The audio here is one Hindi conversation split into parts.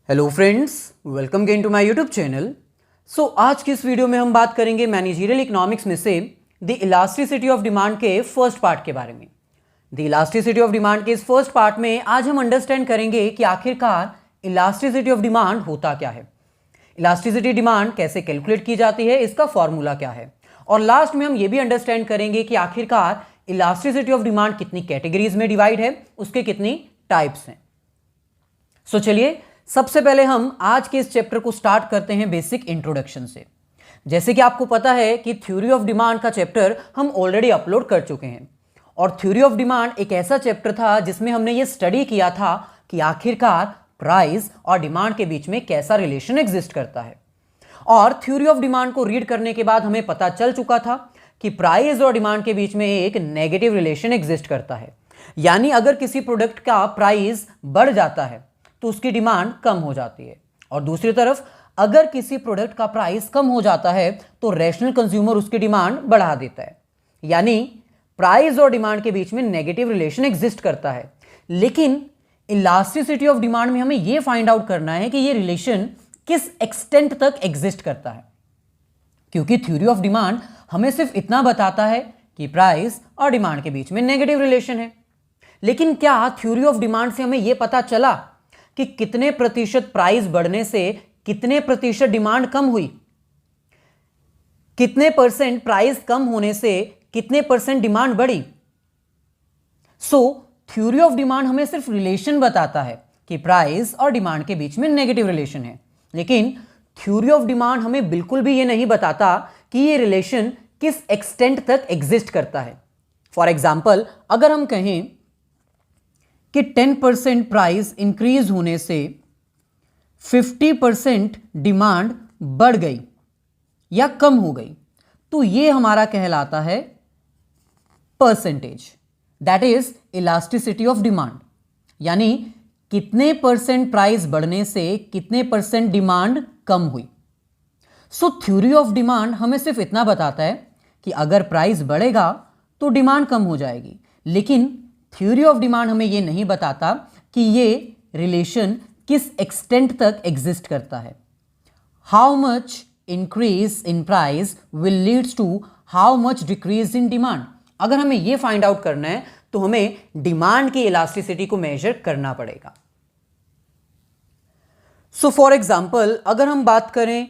Hello friends, welcome again to my YouTube channel. आज की इस वीडियो में हम बात करेंगे मैनेजरियल इकोनॉमिक्स में से द इलास्टिसिटी ऑफ डिमांड के फर्स्ट पार्ट के बारे में। द इलास्टिसिटी ऑफ डिमांड के इस फर्स्ट पार्ट में आज हम अंडरस्टैंड करेंगे कि आखिरकार इलास्टिसिटी ऑफ डिमांड होता क्या है, इलास्टिसिटी डिमांड कैसे कैलकुलेट की जाती है, इसका फॉर्मूला क्या है, और लास्ट में हम ये भी अंडरस्टैंड करेंगे कि आखिरकार इलास्टिसिटी ऑफ डिमांड कितनी कैटेगरीज में डिवाइड है, उसके कितनी टाइप्स हैं। चलिए सबसे पहले हम आज के इस चैप्टर को स्टार्ट करते हैं बेसिक इंट्रोडक्शन से। जैसे कि आपको पता है कि थ्योरी ऑफ डिमांड का चैप्टर हम ऑलरेडी अपलोड कर चुके हैं, और थ्योरी ऑफ डिमांड एक ऐसा चैप्टर था जिसमें हमने ये स्टडी किया था कि आखिरकार प्राइस और डिमांड के बीच में कैसा रिलेशन एग्जिस्ट करता है। और थ्योरी ऑफ डिमांड को रीड करने के बाद हमें पता चल चुका था कि प्राइस और डिमांड के बीच में एक नेगेटिव रिलेशन एग्जिस्ट करता है, यानी अगर किसी प्रोडक्ट का प्राइस बढ़ जाता है तो उसकी डिमांड कम हो जाती है, और दूसरी तरफ अगर किसी प्रोडक्ट का प्राइस कम हो जाता है तो रैशनल कंज्यूमर उसकी डिमांड बढ़ा देता है। यानी प्राइस और डिमांड के बीच में नेगेटिव रिलेशन एग्जिस्ट करता है। लेकिन इलास्टिसिटी ऑफ डिमांड में हमें यह फाइंड आउट करना है कि यह रिलेशन किस एक्सटेंट तक एग्जिस्ट करता है, क्योंकि थ्योरी ऑफ डिमांड हमें सिर्फ इतना बताता है कि प्राइस और डिमांड के बीच में नेगेटिव रिलेशन है। लेकिन क्या थ्योरी ऑफ डिमांड से हमें यह पता चला कि कितने प्रतिशत प्राइस बढ़ने से कितने प्रतिशत डिमांड कम हुई, कितने परसेंट प्राइस कम होने से कितने परसेंट डिमांड बढ़ी? थ्योरी ऑफ डिमांड हमें सिर्फ रिलेशन बताता है कि प्राइस और डिमांड के बीच में नेगेटिव रिलेशन है, लेकिन थ्योरी ऑफ डिमांड हमें बिल्कुल भी ये नहीं बताता कि ये रिलेशन किस एक्सटेंट तक एग्जिस्ट करता है। फॉर एग्जाम्पल, अगर हम कहें कि 10% प्राइस इंक्रीज होने से 50% डिमांड बढ़ गई या कम हो गई, तो ये हमारा कहलाता है percentage, that is elasticity of demand. यानी कितने परसेंट प्राइस बढ़ने से कितने परसेंट डिमांड कम हुई। थ्योरी ऑफ डिमांड हमें सिर्फ इतना बताता है कि अगर प्राइस बढ़ेगा तो डिमांड कम हो जाएगी, लेकिन थ्योरी ऑफ डिमांड हमें यह नहीं बताता कि ये रिलेशन किस एक्सटेंट तक एग्जिस्ट करता है। How much increase in price will leads to how much decrease in demand. अगर हमें यह फाइंड आउट करना है तो हमें डिमांड की इलास्टिसिटी को मेजर करना पड़ेगा। फॉर एग्जाम्पल, अगर हम बात करें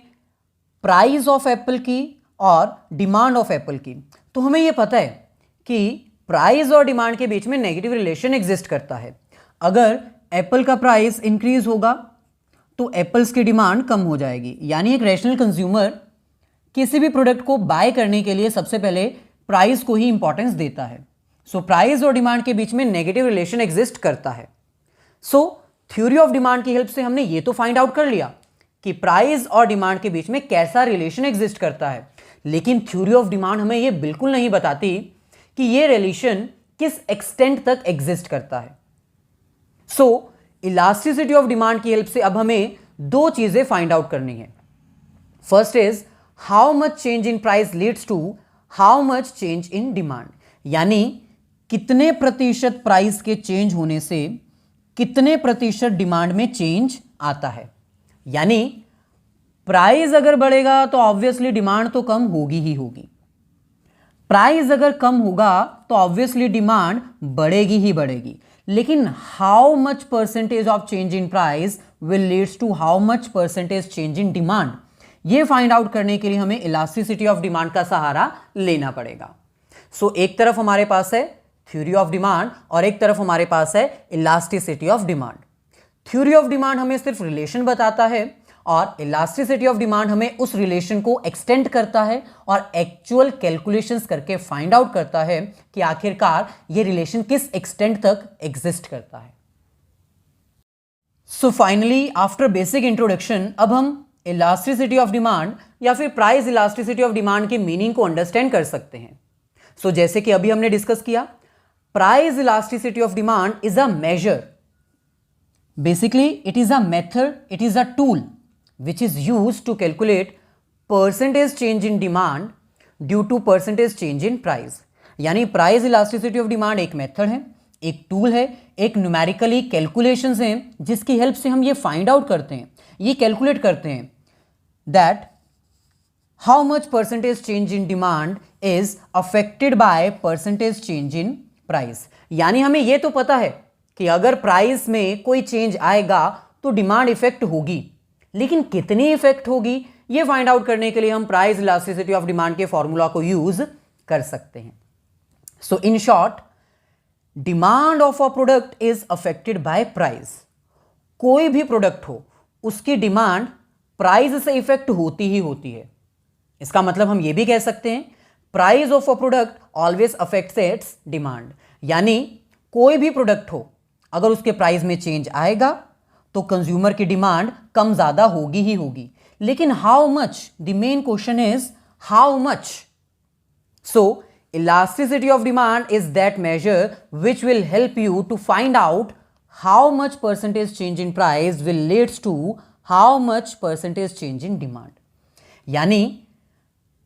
प्राइस ऑफ एप्पल की और डिमांड ऑफ एप्पल की, तो हमें यह पता है कि प्राइस और डिमांड के बीच में नेगेटिव रिलेशन एग्जिस्ट करता है। अगर एप्पल का प्राइस इंक्रीज होगा तो एप्पल्स की डिमांड कम हो जाएगी, यानी एक रैशनल कंज्यूमर किसी भी प्रोडक्ट को बाय करने के लिए सबसे पहले प्राइस को ही इंपॉर्टेंस देता है। प्राइस और डिमांड के बीच में नेगेटिव रिलेशन एग्जिस्ट करता है। थ्योरी ऑफ डिमांड की हेल्प से हमने ये तो फाइंड आउट कर लिया कि प्राइस और डिमांड के बीच में कैसा रिलेशन एग्जिस्ट करता है, लेकिन थ्योरी ऑफ डिमांड हमें ये बिल्कुल नहीं बताती कि ये रिलेशन किस एक्सटेंट तक एग्जिस्ट करता है। इलास्टिसिटी ऑफ डिमांड की हेल्प से अब हमें दो चीजें फाइंड आउट करनी है। First is how much change in price leads to how much change in demand, यानी कितने प्रतिशत प्राइस के चेंज होने से कितने प्रतिशत डिमांड में चेंज आता है। यानी प्राइस अगर बढ़ेगा तो ऑब्वियसली डिमांड तो कम होगी ही होगी, प्राइस अगर कम होगा तो ऑब्वियसली डिमांड बढ़ेगी ही बढ़ेगी, लेकिन how much percentage of change in price will leads to how much percentage change in demand, ये फाइंड आउट करने के लिए हमें इलास्टिसिटी ऑफ डिमांड का सहारा लेना पड़ेगा। एक तरफ हमारे पास है थ्योरी ऑफ डिमांड और एक तरफ हमारे पास है elasticity of demand. Theory of demand हमें सिर्फ रिलेशन बताता है और इलास्टिसिटी ऑफ डिमांड हमें उस रिलेशन को एक्सटेंड करता है और एक्चुअल कैलकुलेशंस करके फाइंड आउट करता है कि आखिरकार ये रिलेशन किस एक्सटेंट तक एग्जिस्ट करता है। फाइनली आफ्टर बेसिक इंट्रोडक्शन, अब हम इलास्टिसिटी ऑफ डिमांड या फिर प्राइस इलास्टिसिटी ऑफ डिमांड के मीनिंग को अंडरस्टैंड कर सकते हैं। जैसे कि अभी हमने डिस्कस किया, price elasticity of demand is a measure, basically it is a method, it is a tool which is used to calculate percentage change in demand due to percentage change in price। यानी प्राइस इलास्टिसिटी ऑफ डिमांड एक मेथड है एक टूल है, एक न्यूमेरिकली कैलकुलेशंस हैं जिसकी हेल्प से हम ये फाइंड आउट करते हैं, ये कैलकुलेट करते हैं that how much percentage change in demand is affected bye percentage change in price. यानी हमें ये तो पता है कि अगर प्राइस में कोई चेंज आएगा तो डिमांड इफेक्ट होगी, लेकिन कितनी इफेक्ट होगी ये फाइंड आउट करने के लिए हम प्राइस इलास्टिसिटी ऑफ डिमांड के फॉर्मूला को यूज कर सकते हैं। So in short, demand of a product is affected by price. कोई भी प्रोडक्ट हो उसकी डिमांड प्राइस से इफेक्ट होती ही होती है। इसका मतलब हम ये भी कह सकते हैं price of a product always affects it's demand. यानी कोई भी प्रोडक्ट हो अगर उसके प्राइस में चेंज आएगा तो कंज्यूमर की डिमांड कम ज्यादा होगी ही होगी, लेकिन how much, the main question is how much. So elasticity of demand is that measure which will help you to find out how much percentage change in price will leads to how much percentage change in demand। यानी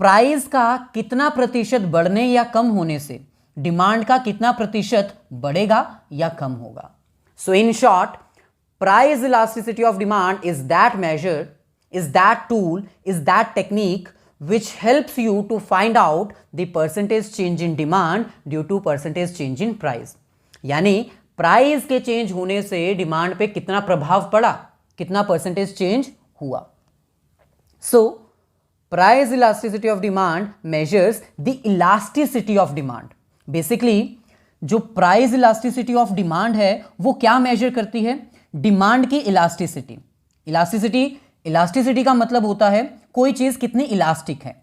प्राइस का कितना प्रतिशत बढ़ने या कम होने से डिमांड का कितना प्रतिशत बढ़ेगा या कम होगा। So in short, price elasticity of demand is that measure, is that tool, is that technique which helps you to find out the percentage change in demand due to percentage change in price। यानी प्राइस के चेंज होने से डिमांड पे कितना प्रभाव पड़ा, कितना परसेंटेज चेंज हुआ। So price elasticity of demand measures the elasticity of demand. Basically जो प्राइस इलास्टिसिटी ऑफ डिमांड है वो क्या मेजर करती है, डिमांड की इलास्टिसिटी। इलास्टिसिटी का मतलब होता है कोई चीज कितनी इलास्टिक है।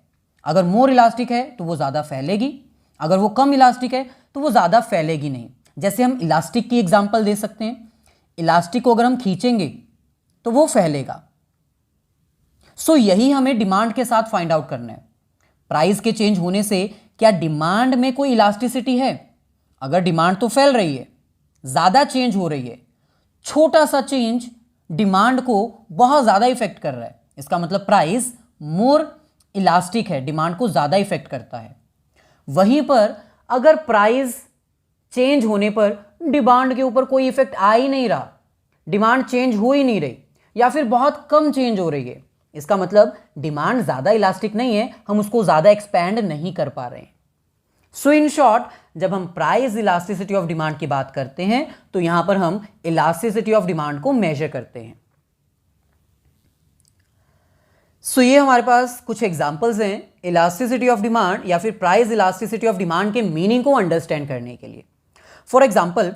अगर मोर इलास्टिक है तो वो ज्यादा फैलेगी, अगर वो कम इलास्टिक है तो वो ज्यादा फैलेगी नहीं। जैसे हम इलास्टिक की एग्जांपल दे सकते हैं, इलास्टिक को अगर हम खींचेंगे तो वो फैलेगा। सो यही हमें डिमांड के साथ फाइंड आउट करना है। प्राइस के चेंज होने से क्या डिमांड में कोई इलास्टिसिटी है? अगर डिमांड तो फैल रही है, ज्यादा चेंज हो रही है, छोटा सा चेंज डिमांड को बहुत ज्यादा इफेक्ट कर रहा है, इसका मतलब प्राइस मोर इलास्टिक है, डिमांड को ज्यादा इफेक्ट करता है। वहीं पर अगर प्राइस चेंज होने पर डिमांड के ऊपर कोई इफेक्ट आ ही नहीं रहा, डिमांड चेंज हो ही नहीं रही या फिर बहुत कम चेंज हो रही है, इसका मतलब डिमांड ज्यादा इलास्टिक नहीं है, हम उसको ज्यादा एक्सपैंड नहीं कर पा रहे हैं। सो इन शॉर्ट, जब हम प्राइस इलास्टिसिटी ऑफ डिमांड की बात करते हैं तो यहां पर हम इलास्टिसिटी ऑफ डिमांड को मेजर करते हैं। सो ये हमारे पास कुछ एग्जांपल्स हैं इलास्टिसिटी ऑफ डिमांड या फिर प्राइस इलास्टिसिटी ऑफ डिमांड के मीनिंग को अंडरस्टैंड करने के लिए। For example,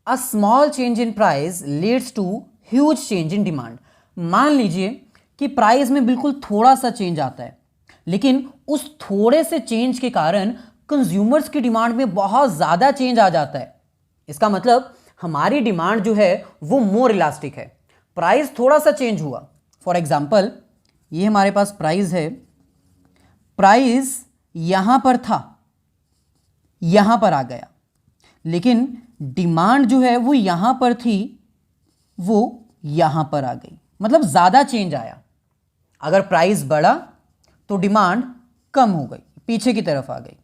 a small change in price leads to huge change in demand. मान लीजिए कि प्राइस में बिल्कुल थोड़ा सा चेंज आता है, लेकिन उस थोड़े से चेंज के कारण कंज्यूमर्स की डिमांड में बहुत ज़्यादा चेंज आ जाता है। इसका मतलब हमारी डिमांड जो है वो मोर इलास्टिक है। प्राइस थोड़ा सा चेंज हुआ, फॉर एग्जांपल ये हमारे पास प्राइस है, प्राइस यहां पर था, यहां पर आ गया, लेकिन डिमांड जो है वो यहां पर थी, वो यहां पर आ गई, मतलब ज़्यादा चेंज आया। अगर प्राइस बढ़ा तो डिमांड कम हो गई, पीछे की तरफ आ गई।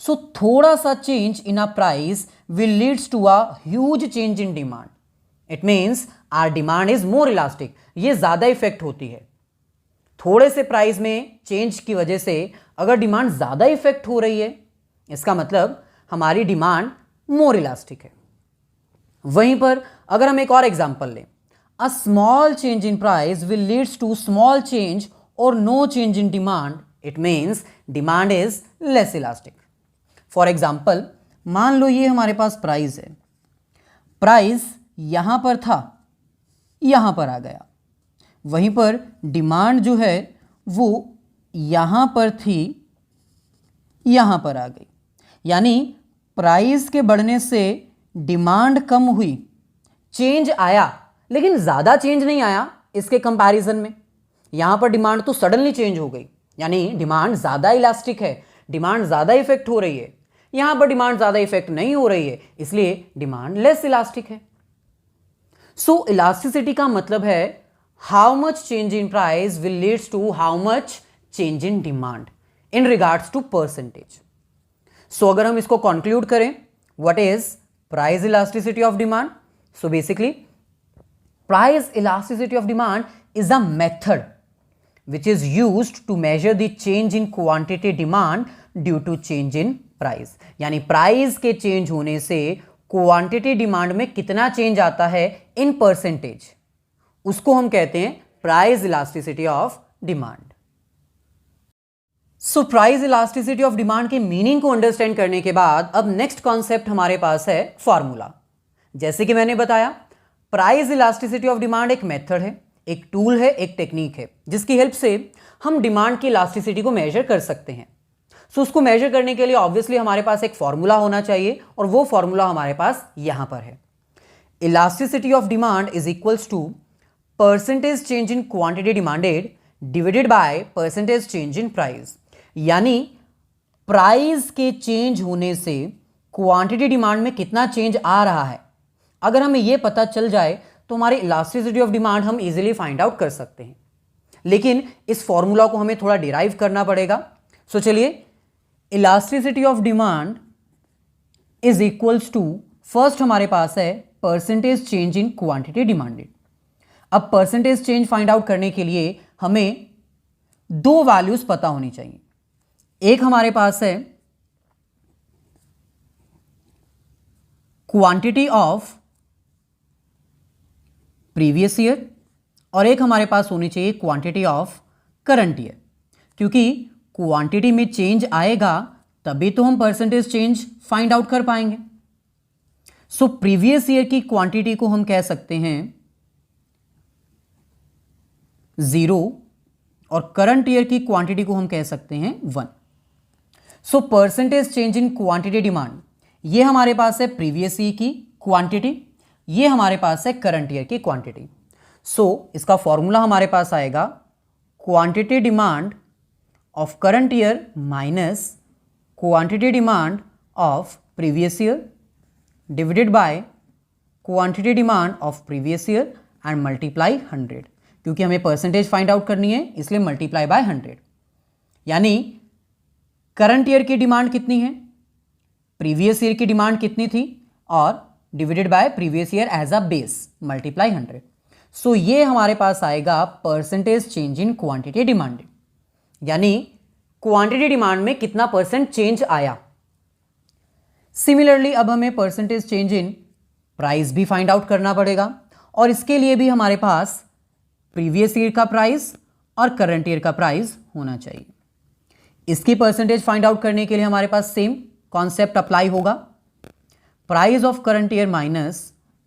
सो थोड़ा सा change in a price will leads to a huge change in demand. It means our demand is more elastic. ये ज्यादा इफेक्ट होती है। थोड़े से प्राइस में चेंज की वजह से अगर डिमांड ज्यादा इफेक्ट हो रही है, इसका मतलब हमारी डिमांड मोर इलास्टिक है। वहीं पर अगर हम एक और एग्जांपल लें, a small change in price will leads to small change और no change in demand. It means demand is less elastic. For example, मान लो ये हमारे पास प्राइस है, प्राइस यहां पर था, यहां पर आ गया, वहीं पर डिमांड जो है वो यहां पर थी, यहां पर आ गई। यानी प्राइस के बढ़ने से डिमांड कम हुई, चेंज आया, लेकिन ज़्यादा चेंज नहीं आया इसके कंपैरिजन में। यहां पर डिमांड तो सडनली चेंज हो गई, यानी डिमांड ज़्यादा इलास्टिक है, डिमांड ज़्यादा इफेक्ट हो रही है। यहां पर डिमांड ज़्यादा इफेक्ट नहीं हो रही है, इसलिए डिमांड लेस इलास्टिक है। सो इलास्टिसिटी का मतलब है how much change in price will leads to how much change in demand in regards to percentage. So अगर हम इसको कंक्लूड करें, what is price elasticity of demand. So basically, price elasticity of demand is a method which is used to measure the change in quantity demand due to change in price. यानी प्राइस के चेंज होने से क्वांटिटी डिमांड में कितना चेंज आता है इन परसेंटेज, उसको हम कहते हैं price elasticity of demand. So price elasticity of demand के मीनिंग को अंडरस्टैंड करने के बाद अब नेक्स्ट कॉन्सेप्ट हमारे पास है फॉर्मूला. जैसे कि मैंने बताया, प्राइस इलास्टिसिटी ऑफ डिमांड एक मेथड है, एक टूल है, एक टेक्निक है जिसकी हेल्प से हम डिमांड की इलास्टिसिटी को मेजर कर सकते हैं. सो उसको मेजर करने के लिए ऑब्वियसली हमारे पास एक फॉर्मूला होना चाहिए और वो फॉर्मूला हमारे पास यहां पर है. Elasticity of demand is equals to percentage change in quantity demanded divided by percentage change in price. यानी प्राइस के चेंज होने से क्वांटिटी डिमांड में कितना चेंज आ रहा है, अगर हमें यह पता चल जाए तो हमारी इलास्टिसिटी ऑफ डिमांड हम इजीली फाइंड आउट कर सकते हैं. लेकिन इस फॉर्मूला को हमें थोड़ा डिराइव करना पड़ेगा. सो चलिए, elasticity of demand is equals to, first हमारे पास है percentage change in quantity demanded. अब परसेंटेज चेंज फाइंड आउट करने के लिए हमें दो वैल्यूज पता होनी चाहिए. एक हमारे पास है क्वांटिटी ऑफ प्रीवियस ईयर और एक हमारे पास होनी चाहिए क्वांटिटी ऑफ करंट ईयर. क्योंकि क्वांटिटी में चेंज आएगा तभी तो हम परसेंटेज चेंज फाइंड आउट कर पाएंगे. सो प्रीवियस ईयर की क्वांटिटी को हम कह सकते हैं 0 और करंट ईयर की क्वांटिटी को हम कह सकते हैं 1. So percentage change in quantity demand, ये हमारे पास है प्रीवियस ईयर की क्वांटिटी, ये हमारे पास है करंट ईयर की क्वांटिटी. सो इसका फॉर्मूला हमारे पास आएगा quantity demand of current year minus quantity demand of previous year divided by quantity demand of previous year and multiply 100. क्योंकि हमें परसेंटेज फाइंड आउट करनी है इसलिए मल्टीप्लाई बाय 100. यानी करंट ईयर की डिमांड कितनी है, प्रीवियस ईयर की डिमांड कितनी थी, और divided by previous year as a base multiply 100. So ये हमारे पास आएगा percentage change in quantity demanded. यानी क्वांटिटी डिमांड में कितना परसेंट चेंज आया. सिमिलरली अब हमें परसेंटेज चेंज इन प्राइस भी फाइंड आउट करना पड़ेगा और इसके लिए भी हमारे पास प्रीवियस ईयर का प्राइस और करंट ईयर का प्राइस होना चाहिए. इसकी परसेंटेज फाइंड आउट करने के लिए हमारे पास सेम कॉन्सेप्ट अप्लाई होगा. Price of current year minus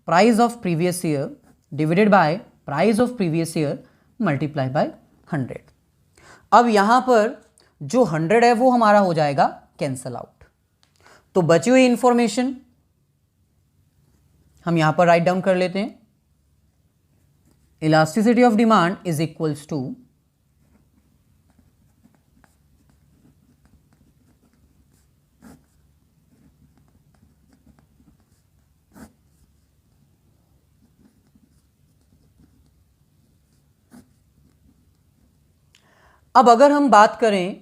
price of previous year divided by price of previous year multiply by 100. अब यहां पर जो 100 है वो हमारा हो जाएगा कैंसल आउट. तो बची हुई इंफॉर्मेशन हम यहां पर राइट डाउन कर लेते हैं. Elasticity of demand is equals to अब अगर हम बात करें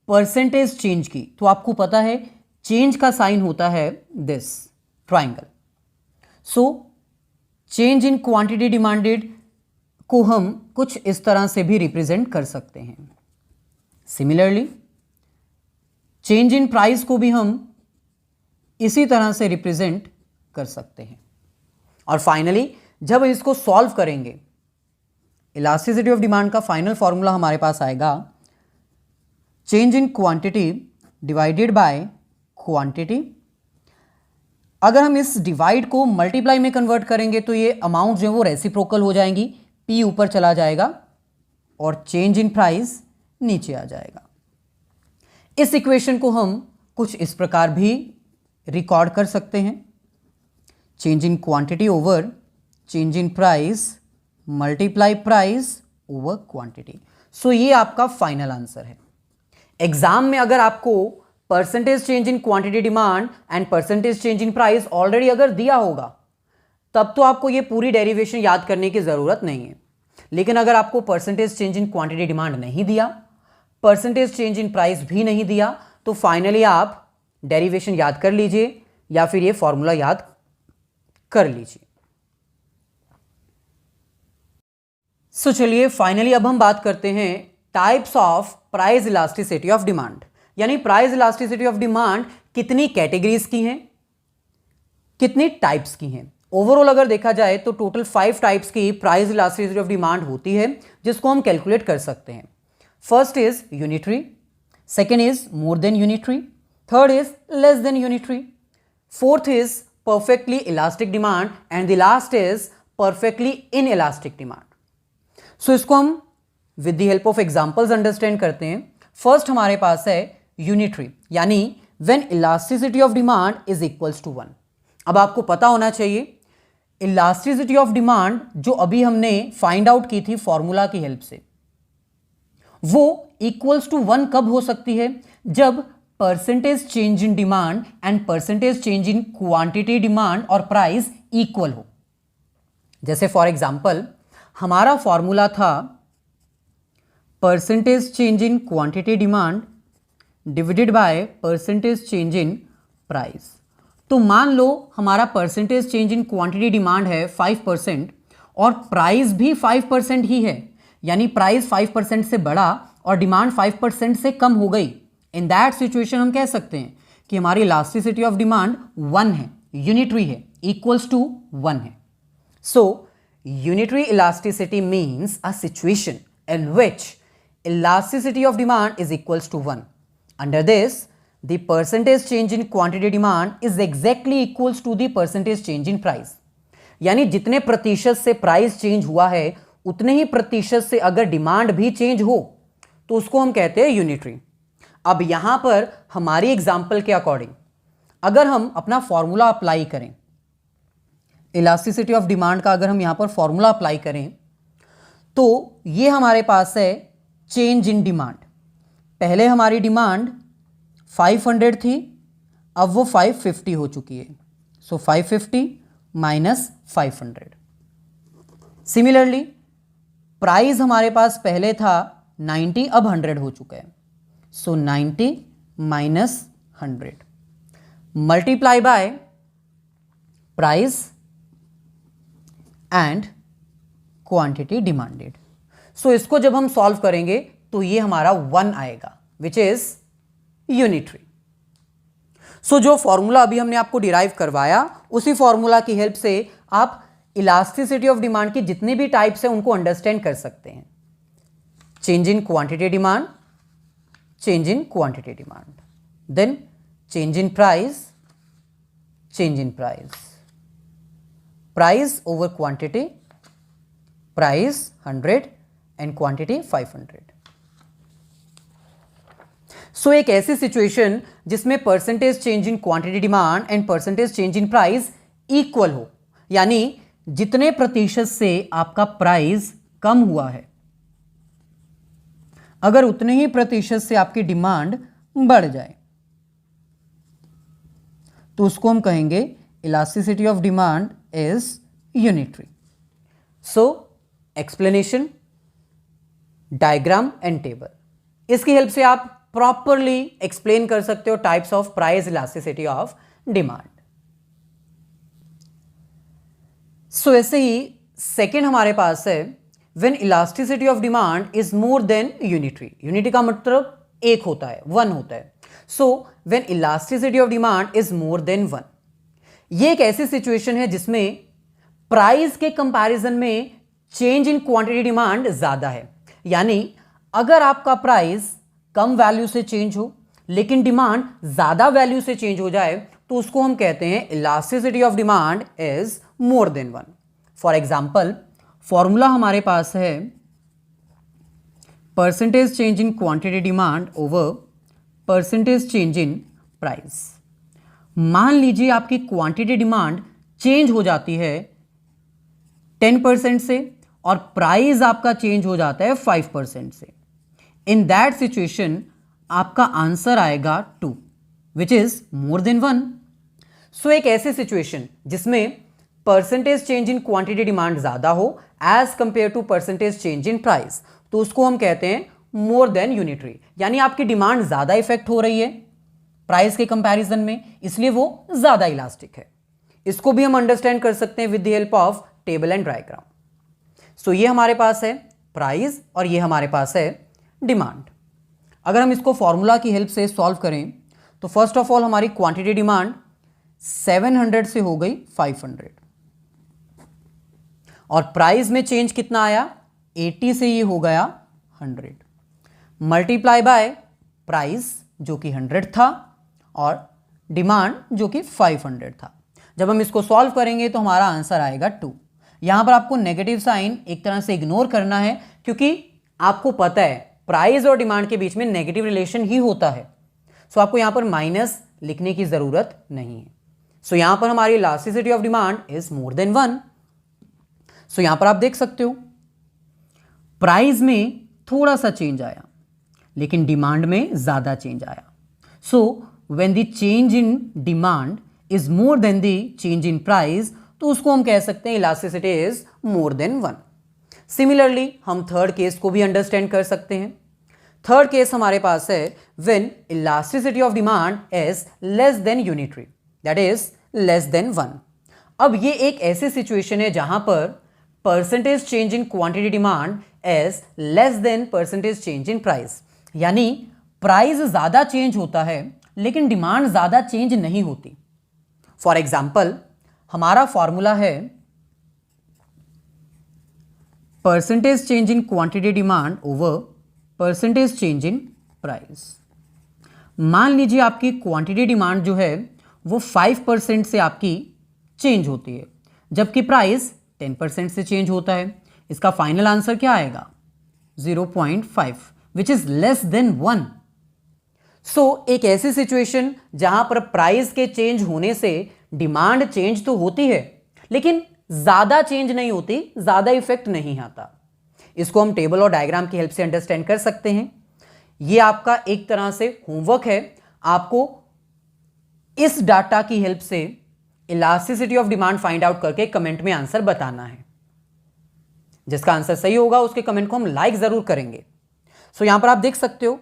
परसेंटेज चेंज की, तो आपको पता है चेंज का साइन होता है this triangle. So change in quantity demanded को हम कुछ इस तरह से भी रिप्रेजेंट कर सकते हैं. सिमिलरली चेंज इन प्राइस को भी हम इसी तरह से रिप्रेजेंट कर सकते हैं. और फाइनली जब इसको सॉल्व करेंगे, इलास्टिसिटी ऑफ डिमांड का फाइनल फॉर्मूला हमारे पास आएगा change in quantity divided by quantity. अगर हम इस डिवाइड को मल्टीप्लाई में कन्वर्ट करेंगे तो ये अमाउंट जो है वो रेसिप्रोकल हो जाएंगी, पी ऊपर चला जाएगा और चेंज इन प्राइस नीचे आ जाएगा. इस इक्वेशन को हम कुछ इस प्रकार भी रिकॉर्ड कर सकते हैं, change in quantity over change in price multiply price over quantity. So ये आपका फाइनल आंसर है. एग्जाम में अगर आपको percentage change in quantity demand and percentage change in price already अगर दिया होगा तब तो आपको ये पूरी डेरिवेशन याद करने की जरूरत नहीं है. लेकिन अगर आपको percentage change in quantity demand नहीं दिया, परसेंटेज चेंज इन प्राइस भी नहीं दिया, तो फाइनली आप डेरिवेशन याद कर लीजिए या फिर ये फॉर्मूला याद कर लीजिए। सो चलिए फाइनली अब हम बात करते हैं types of price elasticity of demand, यानी प्राइस इलास्टिसिटी ऑफ डिमांड कितनी कैटेगरीज की हैं, कितनी टाइप्स की हैं। ओवरऑल अगर देखा जाए तो टोटल 5 टाइप्स की प्राइस इलास्टिसिटी ऑफ डिमांड होती है जिसको हम कैलकुलेट कर सकते हैं। First is unitary, second is more than unitary, third is less than unitary, fourth is perfectly elastic demand and the last is perfectly inelastic demand. So इसको हम with the help of examples understand करते हैं। फर्स्ट हमारे पास है यूनिटरी, यानी when elasticity of demand is equals to 1। अब आपको पता होना चाहिए इलास्टिसिटी ऑफ डिमांड जो अभी हमने फाइंड आउट की थी फॉर्मूला की हेल्प से, वो इक्वल्स टू 1 कब हो सकती है, जब percentage change in demand and percentage change in quantity demand और प्राइस इक्वल हो। जैसे फॉर एग्जांपल हमारा फॉर्मूला था percentage change in quantity demand divided by percentage change in price. तो मान लो हमारा percentage change in quantity demand है 5% और प्राइस भी 5% ही है, यानी प्राइस 5% से बढ़ा और डिमांड 5% से कम हो गई। इन दैट सिचुएशन हम कह सकते हैं कि हमारी इलास्टिसिटी ऑफ डिमांड 1 है, यूनिटरी है, इक्वल्स टू 1 है। So unitary elasticity means a situation in which elasticity of demand is equals to 1। Under this the percentage change in quantity demand is exactly equals to the percentage change in price, यानी जितने प्रतिशत से प्राइस चेंज हुआ है उतने ही प्रतिशत से अगर डिमांड भी चेंज हो तो उसको हम कहते हैं यूनिटरी। अब यहां पर हमारी एग्जांपल के अकॉर्डिंग अगर हम अपना फॉर्मूला अप्लाई करें, इलास्टिसिटी ऑफ डिमांड का अगर हम यहां पर फॉर्मूला अप्लाई करें तो ये हमारे पास है चेंज इन डिमांड। पहले हमारी डिमांड 500 थी, अब वो 550 हो चुकी है। सो 550 माइनस 500। सिमिलरली प्राइस हमारे पास पहले था 90, अब 100 हो चुका है। So 90 minus 100 multiply by price and quantity demanded. So इसको जब हम सॉल्व करेंगे तो ये हमारा 1 आएगा विच इज यूनिटरी। सो जो फॉर्मूला अभी हमने आपको डिराइव करवाया उसी फॉर्मूला की हेल्प से आप इलास्टिसिटी ऑफ डिमांड की जितने भी टाइप्स हैं उनको अंडरस्टैंड कर सकते हैं। Change in quantity demand, change in quantity demand, then change in price, change in price, price over quantity, price 100 and quantity 500। So एक ऐसी सिचुएशन जिसमें percentage change in quantity demand and percentage change in price equal हो, यानी जितने प्रतिशत से आपका प्राइस कम हुआ है अगर उतने ही प्रतिशत से आपकी डिमांड बढ़ जाए तो उसको हम कहेंगे elasticity of demand is unitary. So explanation, diagram and table, इसकी हेल्प से आप प्रॉपरली एक्सप्लेन कर सकते हो types of price elasticity of demand. So ऐसे ही सेकेंड हमारे पास है when elasticity of demand is more than unitary. Unity का मतलब एक होता है, 1 होता है। So when elasticity of demand is more than 1, ये एक ऐसी सिचुएशन है जिसमें प्राइस के कंपैरिजन में चेंज इन क्वांटिटी डिमांड ज्यादा है, यानी अगर आपका प्राइस कम वैल्यू से चेंज हो लेकिन डिमांड ज्यादा वैल्यू से चेंज हो जाए तो उसको हम कहते हैं elasticity of demand is more than 1। For example formula हमारे पास है percentage change in quantity demand over percentage change in price. मान लीजिए आपकी क्वांटिटी डिमांड चेंज हो जाती है 10% से और प्राइस आपका चेंज हो जाता है 5% से। इन दैट सिचुएशन आपका आंसर आएगा 2 विच इज मोर देन 1। सो एक ऐसी सिचुएशन जिसमें percentage change in quantity demand ज्यादा हो as compare to percentage change in price, तो उसको हम कहते हैं मोर देन यूनिटरी, यानी आपकी डिमांड ज्यादा इफेक्ट हो रही है प्राइस के कंपैरिजन में, इसलिए वो ज्यादा इलास्टिक है। इसको भी हम अंडरस्टैंड कर सकते हैं with the help of table and diagram. So ये हमारे पास है प्राइस और ये हमारे पास है डिमांड। अगर हम इसको फॉर्मूला की हेल्प से सॉल्व करें तो फर्स्ट ऑफ ऑल हमारी क्वांटिटी डिमांड 700 से हो गई 500 और प्राइस में चेंज कितना आया 80 से ये हो गया 100 मल्टीप्लाई बाय प्राइस जो कि 100 था और डिमांड जो कि 500 था। जब हम इसको सॉल्व करेंगे तो हमारा आंसर आएगा 2। यहां पर आपको नेगेटिव साइन एक तरह से इग्नोर करना है क्योंकि आपको पता है प्राइस और डिमांड के बीच में नेगेटिव रिलेशन ही होता है। सो आपको यहां पर माइनस लिखने की जरूरत नहीं है। सो यहां पर हमारी elasticity of demand is more than 1। सो यहां पर आप देख सकते हो प्राइस में थोड़ा सा चेंज आया लेकिन डिमांड में ज्यादा चेंज आया। So when the change in demand is more then the change in price तो उसको हम कह सकते हैं elasticity is more than 1। Similarly हम थर्ड केस को भी अंडरस्टैंड कर सकते हैं। थर्ड केस हमारे पास है when elasticity of demand is less than unitary, that is less then 1। अब ये एक ऐसी सिचुएशन है जहां पर percentage change in quantity demand is less then percentage change in price, यानी प्राइस ज्यादा चेंज होता है लेकिन डिमांड ज्यादा चेंज नहीं होती। फॉर एग्जाम्पल हमारा फॉर्मूला है percentage change in quantity demand over percentage change in price. मान लीजिए आपकी क्वांटिटी डिमांड जो है वो 5% से आपकी चेंज होती है जबकि प्राइस 10% से चेंज होता है। इसका फाइनल आंसर क्या आएगा 0.5 विच इज लेस देन 1। सो एक ऐसी सिचुएशन जहां पर प्राइस के चेंज होने से डिमांड चेंज तो होती है लेकिन ज्यादा चेंज नहीं होती, ज्यादा इफेक्ट नहीं आता। इसको हम टेबल और डायग्राम की हेल्प से अंडरस्टैंड कर सकते हैं। यह आपका एक तरह से होमवर्क है, आपको इस डाटा की हेल्प से elasticity of demand find out करके कमेंट में आंसर बताना है। जिसका आंसर सही होगा उसके कमेंट को हम लाइक जरूर करेंगे। सो यहां पर आप देख सकते हो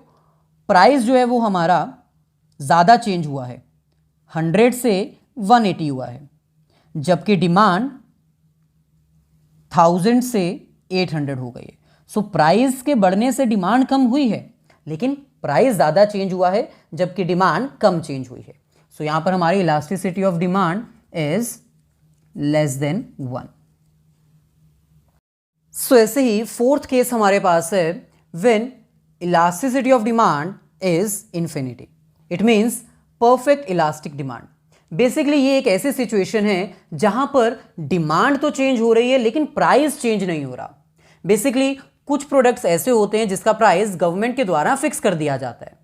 प्राइस जो है वो हमारा ज्यादा चेंज हुआ है, 100 से 180 हुआ है, जबकि डिमांड 1000 से 800 हो गई है। सो प्राइस के बढ़ने से डिमांड कम हुई है लेकिन प्राइस ज्यादा चेंज हुआ है जबकि डिमांड कम चेंज हुई है। सो यहां पर हमारी elasticity of demand is less then 1। सो ऐसे ही फोर्थ केस हमारे पास है when elasticity of demand is infinity, it means perfect elastic demand. Basically ये एक ऐसी सिचुएशन है जहां पर डिमांड तो चेंज हो रही है लेकिन प्राइस चेंज नहीं हो रहा। बेसिकली कुछ प्रोडक्ट्स ऐसे होते हैं जिसका प्राइस गवर्नमेंट के द्वारा फिक्स कर दिया जाता है।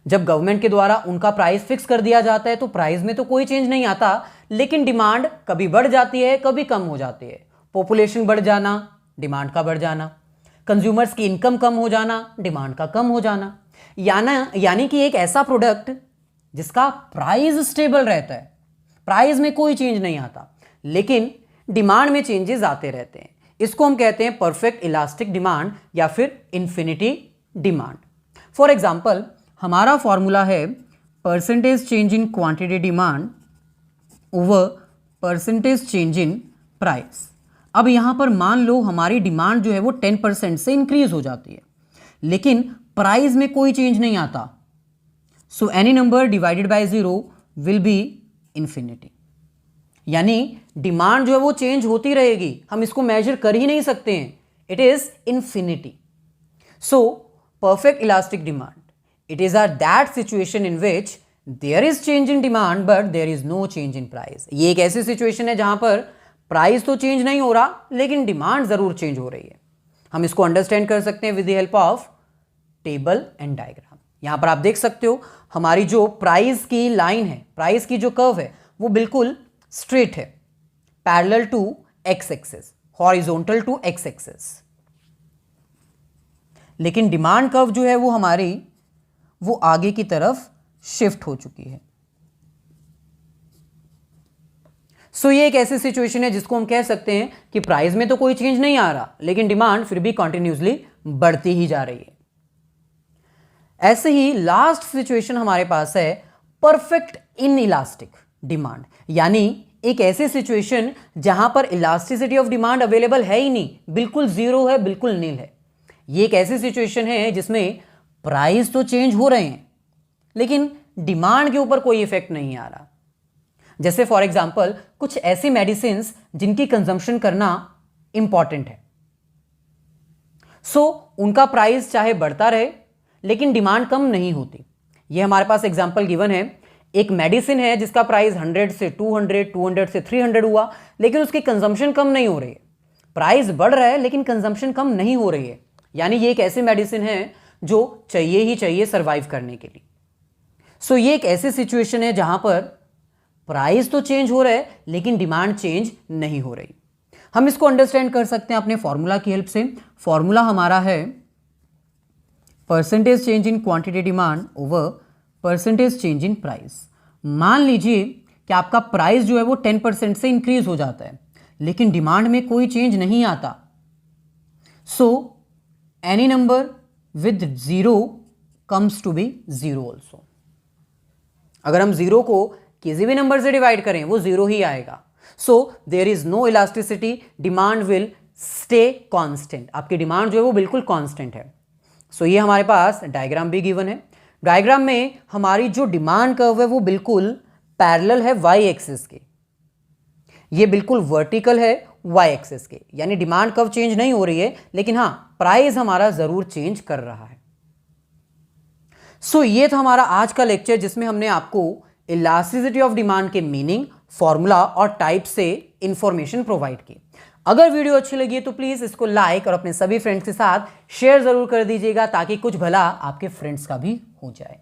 जब गवर्नमेंट के द्वारा उनका प्राइस फिक्स कर दिया जाता है तो प्राइस में तो कोई चेंज नहीं आता लेकिन डिमांड कभी बढ़ जाती है कभी कम हो जाती है। पॉपुलेशन बढ़ जाना, डिमांड का बढ़ जाना, कंज्यूमर्स की इनकम कम हो जाना, डिमांड का कम हो जाना। यानी कि एक ऐसा प्रोडक्ट जिसका प्राइस स्टेबल रहता है, प्राइस में कोई चेंज नहीं आता लेकिन डिमांड में चेंजेस आते रहते हैं। इसको हम कहते हैं परफेक्ट इलास्टिक डिमांड या फिर इंफिनिटी डिमांड। फॉर एग्जाम्पल हमारा फॉर्मूला है percentage change in quantity demand over percentage change in price. अब यहां पर मान लो हमारी डिमांड जो है वो 10% से इंक्रीज हो जाती है लेकिन प्राइस में कोई चेंज नहीं आता। So any number divided by 0 will be infinity, यानी डिमांड जो है वो चेंज होती रहेगी, हम इसको मेजर कर ही नहीं सकते हैं, it is infinity. So perfect elastic demand, it is that situation in which there is change in demand but there is no change in price। ये एक ऐसी सिचुएशन है जहां पर प्राइस तो चेंज नहीं हो रहा लेकिन डिमांड जरूर चेंज हो रही है। हम इसको अंडरस्टैंड कर सकते हैं with the help of table and diagram. यहां पर आप देख सकते हो हमारी जो प्राइस की लाइन है, प्राइस की जो कर्व है वो बिल्कुल स्ट्रेट है, parallel to X axis, horizontal to X axis. लेकिन डिमांड कर्व जो है वो हमारी वो आगे की तरफ शिफ्ट हो चुकी है। सो ये एक ऐसी सिचुएशन है जिसको हम कह सकते हैं कि प्राइस में तो कोई चेंज नहीं आ रहा लेकिन डिमांड फिर भी कंटिन्यूसली बढ़ती ही जा रही है। ऐसे ही लास्ट सिचुएशन हमारे पास है परफेक्ट इन इलास्टिक डिमांड, यानी एक ऐसी सिचुएशन जहां पर इलास्टिसिटी ऑफ डिमांड अवेलेबल है ही नहीं, बिल्कुल जीरो है, बिल्कुल नील है। ये एक ऐसी सिचुएशन है जिसमें प्राइस तो चेंज हो रहे हैं लेकिन डिमांड के ऊपर कोई इफेक्ट नहीं आ रहा। जैसे फॉर एग्जांपल कुछ ऐसी मेडिसिन जिनकी कंजम्पशन करना इंपॉर्टेंट है, सो उनका प्राइस चाहे बढ़ता रहे लेकिन डिमांड कम नहीं होती। ये हमारे पास एग्जांपल गिवन है, एक मेडिसिन है जिसका प्राइस 100 से 200, 200 से 300 हुआ लेकिन उसकी कंजम्पशन कम नहीं हो रही है। प्राइस बढ़ रहा है लेकिन कंजम्पशन कम नहीं हो रही है, यानी ये एक ऐसी मेडिसिन है जो चाहिए ही चाहिए सर्वाइव करने के लिए। सो ये एक ऐसी सिचुएशन है जहां पर प्राइस तो चेंज हो रहा है लेकिन डिमांड चेंज नहीं हो रही। हम इसको अंडरस्टैंड कर सकते हैं अपने फॉर्मूला की हेल्प से। फॉर्मूला हमारा है percentage change in quantity demand over percentage change in price. मान लीजिए कि आपका प्राइस जो है वो 10% से इंक्रीज हो जाता है लेकिन डिमांड में कोई चेंज नहीं आता। So any number with zero comes to be zero also. अगर हम जीरो को किसी भी नंबर से डिवाइड करें वो जीरो ही आएगा। So there is no elasticity, demand will stay constant. आपकी डिमांड जो है वो बिल्कुल कांस्टेंट है। सो ये हमारे पास डायग्राम भी गिवन है। डायग्राम में हमारी जो डिमांड कर्व है वो बिल्कुल पैरेलल है वाई एक्सिस के, ये बिल्कुल वर्टिकल है वाई एक्सिस के, यानी डिमांड कर्व चेंज नहीं हो रही है लेकिन हाँ प्राइस हमारा जरूर चेंज कर रहा है। सो ये था हमारा आज का लेक्चर जिसमें हमने आपको इलास्टिसिटी ऑफ डिमांड के मीनिंग, फॉर्मूला और टाइप से इंफॉर्मेशन प्रोवाइड की। अगर वीडियो अच्छी लगी है तो प्लीज इसको लाइक और अपने सभी फ्रेंड्स के साथ शेयर जरूर कर दीजिएगा ताकि कुछ भला आपके फ्रेंड्स का भी हो जाए।